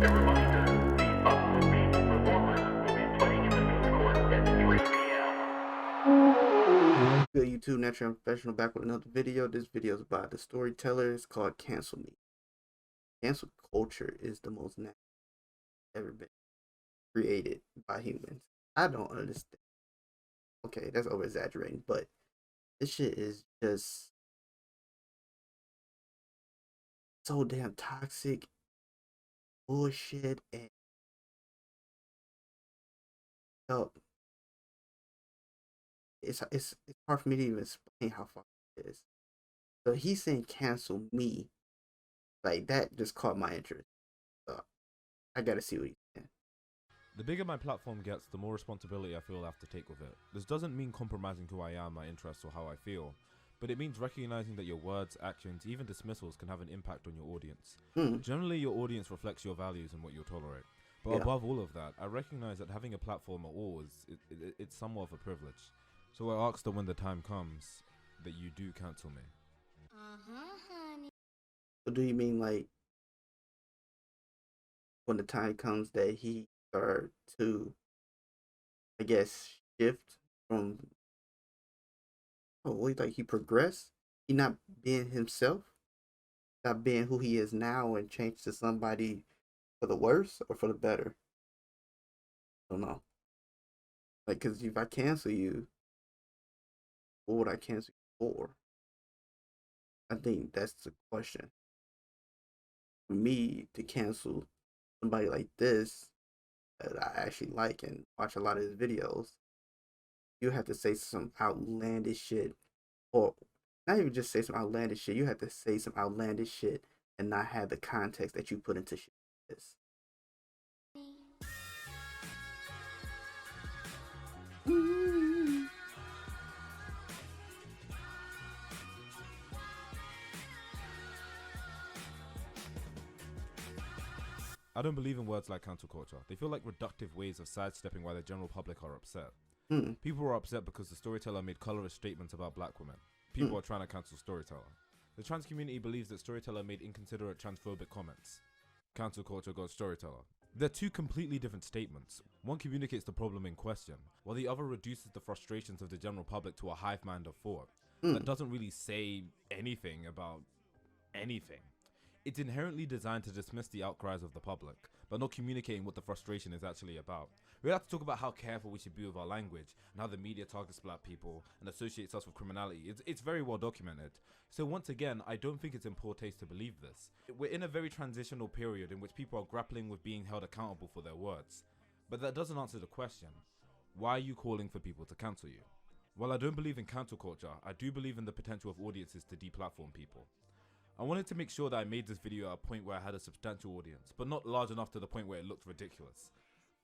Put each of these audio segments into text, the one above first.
Good YouTube, Natural Unprofessional, back with another video. This video is about the storyteller. It's called Cancel Me. Cancel culture is the most natural ever been created by humans. I don't understand. Okay, that's over exaggerating, but this shit is just so damn toxic, bullshit, and up. It's hard for me to even explain how far it is. So he's saying cancel me, like that just caught my interest. So I gotta see what he's saying. The bigger my platform gets, the more responsibility I feel I have to take with it. This doesn't mean compromising who I am, my interests, or how I feel, but it means recognizing that your words, actions, even dismissals can have an impact on your audience. Generally, your audience reflects your values and what you'll tolerate. But above all of that, I recognize that having a platform at all it's somewhat of a privilege. So I ask that when the time comes, that you do cancel me. Honey. So do you mean like when the time comes that he start to, I guess, shift from like he progressed? He not being himself, not being who he is now, and change to somebody for the worse or for the better? I don't know. Like, cause if I cancel you, what would I cancel you for? I think that's the question. For me to cancel somebody like this that I actually like and watch a lot of his videos, you have to say some outlandish shit, or not even just say some outlandish shit. You have to say some outlandish shit and not have the context that you put into shit like this. I don't believe in words like cancel culture. They feel like reductive ways of sidestepping why the general public are upset. People are upset because the storyteller made colorist statements about black women. People are trying to cancel storyteller. The trans community believes that storyteller made inconsiderate transphobic comments. Cancel culture got storyteller. They're two completely different statements. One communicates the problem in question, while the other reduces the frustrations of the general public to a hive mind of thought. That doesn't really say anything about anything. It's inherently designed to dismiss the outcries of the public, but not communicating what the frustration is actually about. We have to talk about how careful we should be with our language and how the media targets black people and associates us with criminality. It's very well documented. So once again, I don't think it's in poor taste to believe this. We're in a very transitional period in which people are grappling with being held accountable for their words. But that doesn't answer the question. Why are you calling for people to cancel you? While I don't believe in cancel culture, I do believe in the potential of audiences to deplatform people. I wanted to make sure that I made this video at a point where I had a substantial audience, but not large enough to the point where it looked ridiculous.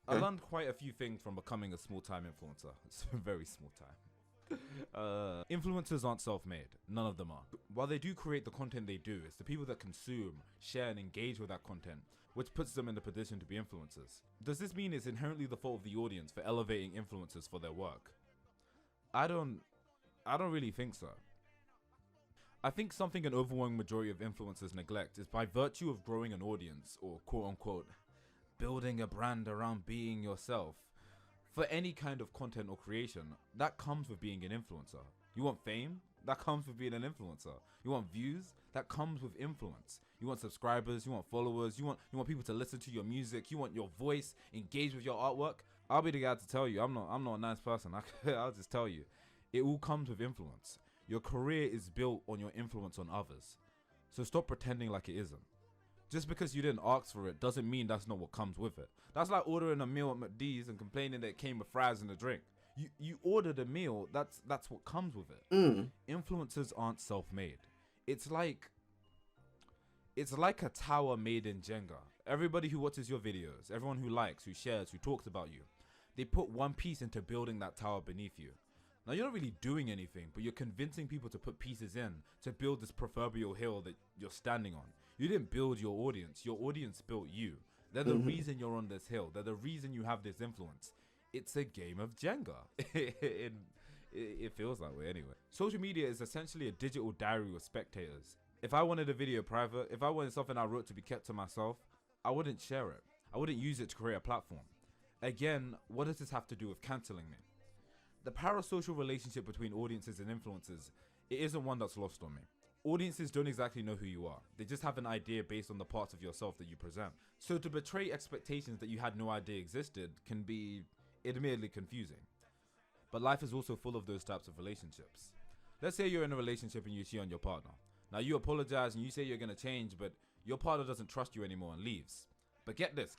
I learned quite a few things from becoming a small-time influencer. It's a very small time. Influencers aren't self-made. None of them are. While they do create the content they do, it's the people that consume, share, and engage with that content which puts them in the position to be influencers. Does this mean it's inherently the fault of the audience for elevating influencers for their work? I don't really think so. I think something an overwhelming majority of influencers neglect is by virtue of growing an audience, or quote-unquote, building a brand around being yourself. For any kind of content or creation, that comes with being an influencer. You want fame? That comes with being an influencer. You want views? That comes with influence. You want subscribers, you want followers, you want people to listen to your music, you want your voice, engage with your artwork. I'll be the guy to tell you, I'm not a nice person. I'll just tell you. It all comes with influence. Your career is built on your influence on others. So stop pretending like it isn't. Just because you didn't ask for it doesn't mean that's not what comes with it. That's like ordering a meal at McD's and complaining that it came with fries and a drink. You ordered a meal, that's what comes with it. Influencers aren't self-made. It's like a tower made in Jenga. Everybody who watches your videos, everyone who likes, who shares, who talks about you, they put one piece into building that tower beneath you. Now, you're not really doing anything, but you're convincing people to put pieces in to build this proverbial hill that you're standing on. You didn't build your audience built you. They're the reason you're on this hill. They're the reason you have this influence. It's a game of Jenga. It feels that way anyway. Social media is essentially a digital diary with spectators. If I wanted a video private, if I wanted something I wrote to be kept to myself, I wouldn't share it. I wouldn't use it to create a platform. Again, what does this have to do with cancelling me? The parasocial relationship between audiences and influencers, it isn't one that's lost on me. Audiences don't exactly know who you are. They just have an idea based on the parts of yourself that you present. So to betray expectations that you had no idea existed can be admittedly confusing. But life is also full of those types of relationships. Let's say you're in a relationship and you cheat on your partner. Now you apologize and you say you're going to change, but your partner doesn't trust you anymore and leaves. But get this.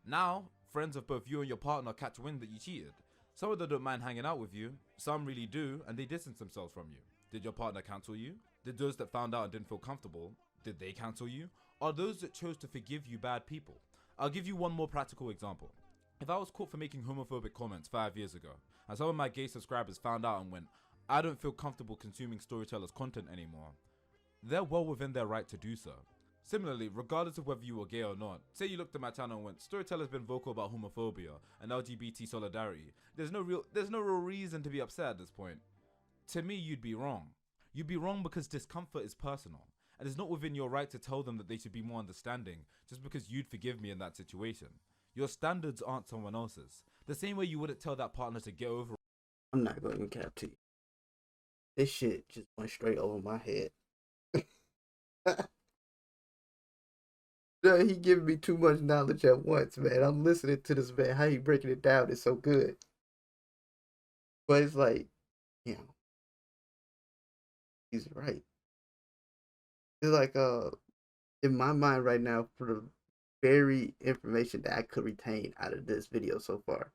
Now, friends of both you and your partner catch wind that you cheated. Some of them don't mind hanging out with you, some really do, and they distance themselves from you. Did your partner cancel you? Did those that found out and didn't feel comfortable, did they cancel you? Are those that chose to forgive you bad people? I'll give you one more practical example. If I was caught for making homophobic comments 5 years ago, and some of my gay subscribers found out and went, I don't feel comfortable consuming storytellers' content anymore, they're well within their right to do so. Similarly, regardless of whether you were gay or not, say you looked at my channel and went, Storyteller's been vocal about homophobia and LGBT solidarity. There's no real reason to be upset at this point. To me, you'd be wrong. You'd be wrong because discomfort is personal, and it's not within your right to tell them that they should be more understanding just because you'd forgive me in that situation. Your standards aren't someone else's. The same way you wouldn't tell that partner to get over. I'm not going to cap to you. This shit just went straight over my head. No, he giving me too much knowledge at once, man. I'm listening to this man. How he breaking it down is so good. But it's like, you know, he's right. It's like, in my mind right now, for the very information that I could retain out of this video so far,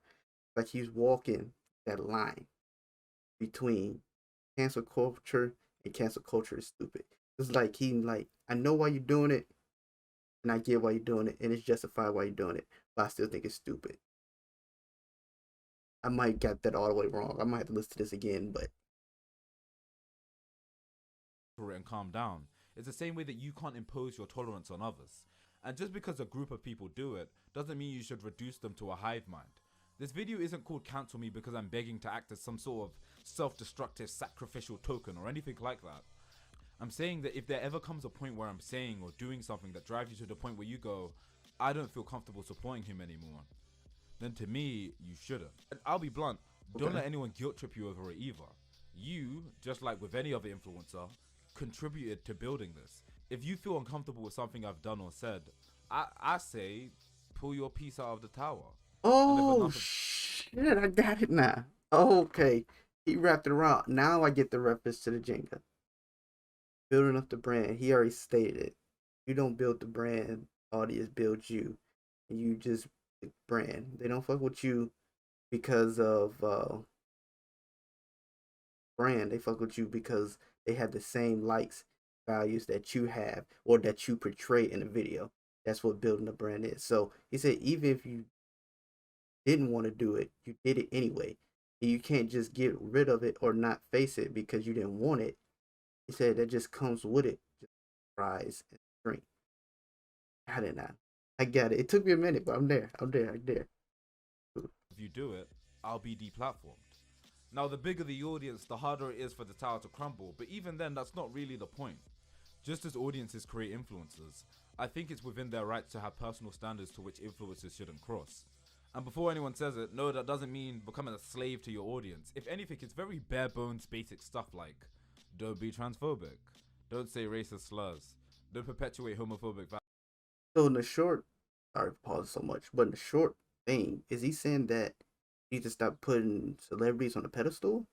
like he's walking that line between cancel culture and cancel culture is stupid. It's like I know why you're doing it, and I get why you're doing it, and it's justified why you're doing it, but I still think it's stupid. I might get that all the way wrong. I might have to listen to this again, but And calm down. It's the same way that you can't impose your tolerance on others. And just because a group of people do it, doesn't mean you should reduce them to a hive mind. This video isn't called Cancel Me because I'm begging to act as some sort of self-destructive sacrificial token or anything like that. I'm saying that if there ever comes a point where I'm saying or doing something that drives you to the point where you go, I don't feel comfortable supporting him anymore, then to me, you shouldn't. And I'll be blunt, don't let anyone guilt trip you over it either. You, just like with any other influencer, contributed to building this. If you feel uncomfortable with something I've done or said, I say, pull your piece out of the tower. oh shit, I got it now. Okay, he wrapped it around. Now I get the reference to the Jenga. Building up the brand. He already stated it. You don't build the brand, audience builds you. And you just brand. They don't fuck with you because of brand. They fuck with you because they have the same likes, values that you have or that you portray in the video. That's what building a brand is. So he said even if you didn't want to do it, you did it anyway. And you can't just get rid of it or not face it because you didn't want it. He said that just comes with it. Just fries and drink. Got it now. I got it. It took me a minute, but I'm there. If you do it, I'll be deplatformed. Now, the bigger the audience, the harder it is for the tower to crumble. But even then, that's not really the point. Just as audiences create influencers, I think it's within their rights to have personal standards to which influencers shouldn't cross. And before anyone says it, no, that doesn't mean becoming a slave to your audience. If anything, it's very bare bones basic stuff like, don't be transphobic, don't say racist slurs, don't perpetuate homophobic values. So in the short, sorry for pausing so much, but in the short thing, is he saying that you need to stop putting celebrities on a pedestal?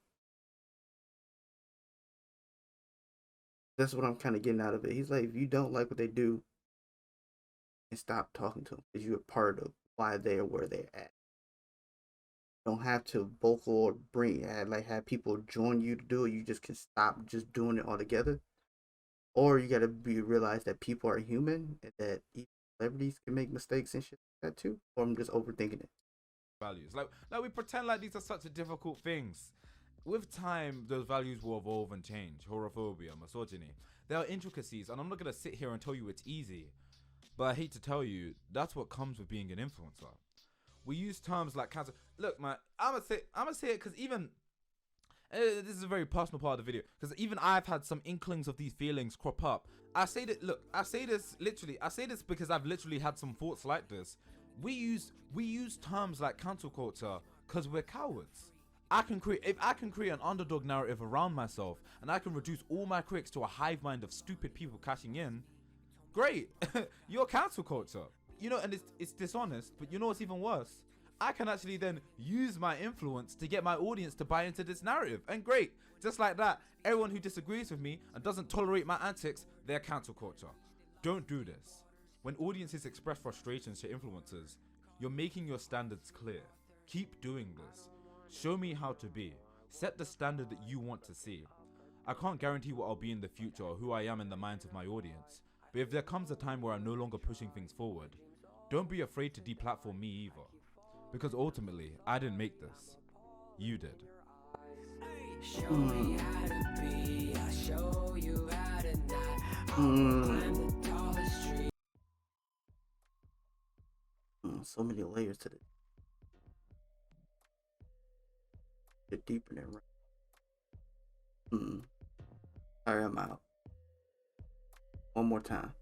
That's what I'm kind of getting out of it. He's like, if you don't like what they do, and stop talking to them because you're a part of why they're where they're at. You don't have to vocal or have people join you to do it. You just can stop just doing it altogether. Or you gotta realize that people are human and that even celebrities can make mistakes and shit like that too. Or I'm just overthinking it. Values. Like we pretend like these are such difficult things. With time, those values will evolve and change. Horophobia, misogyny. There are intricacies, and I'm not gonna sit here and tell you it's easy. But I hate to tell you, that's what comes with being an influencer. We use terms like cancel. Look, man, I'ma say it because even This is a very personal part of the video because even I've had some inklings of these feelings crop up. I say this because I've literally had some thoughts like this. We use terms like cancel culture because we're cowards. If I can create an underdog narrative around myself and I can reduce all my critics to a hive mind of stupid people cashing in, great. You're cancel culture. You know, and it's dishonest, but you know what's even worse? I can actually then use my influence to get my audience to buy into this narrative. And great, just like that, everyone who disagrees with me and doesn't tolerate my antics, they're cancel culture. Don't do this. When audiences express frustrations to influencers, you're making your standards clear. Keep doing this. Show me how to be. Set the standard that you want to see. I can't guarantee what I'll be in the future or who I am in the minds of my audience, but if there comes a time where I'm no longer pushing things forward, don't be afraid to deplatform me either. Because ultimately, I didn't make this. You did. Show me how to be, I'll show you how to not. Climb the tallest tree. So many layers to it. They're deeper than right. Alright, I'm out. One more time.